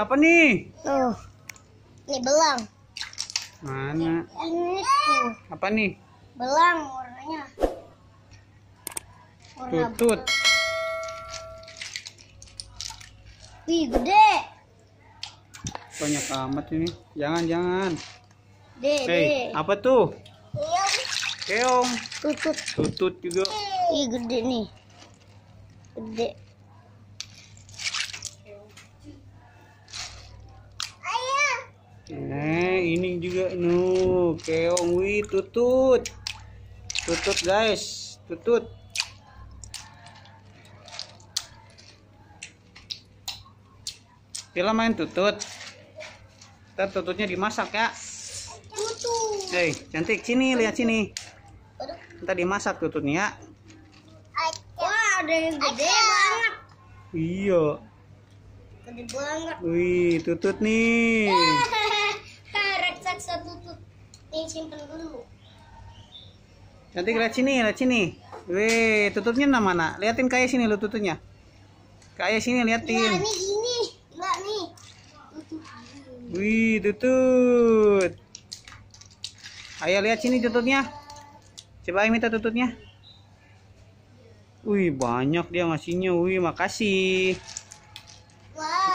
apa nih? Tuh. Ini belang. Mana? Ini tuh. Apa nih? Belang warnanya. Warna Tutut. Wih, gede. Banyak amat ini. Jangan. Gede. Apa tuh? Keong. Tutut. Tutut juga. Ih, gede nih. Gede. Ini juga keong. Wih, tutut. Tutut guys, tutut. Kita main tutut. Ntar tututnya dimasak ya. Tutut. Cantik, sini, lihat sini. Ntar dimasak tututnya. Wah, ada yang gede banget. Iya. Gede banget. Wih, tutut nih. Raksasa tutut. Nih, simpen dulu. Cantik, lihat sini. Wih, tututnya mana? Liatin kayak sini lo tututnya. Kayak sini liatin. Ya, ini gini. Enggak nih. Tutut. Wih, tutut. Ayo lihat sini tututnya. Coba Aing minta tututnya. Wih, banyak dia ngasihnya. Wih, makasih.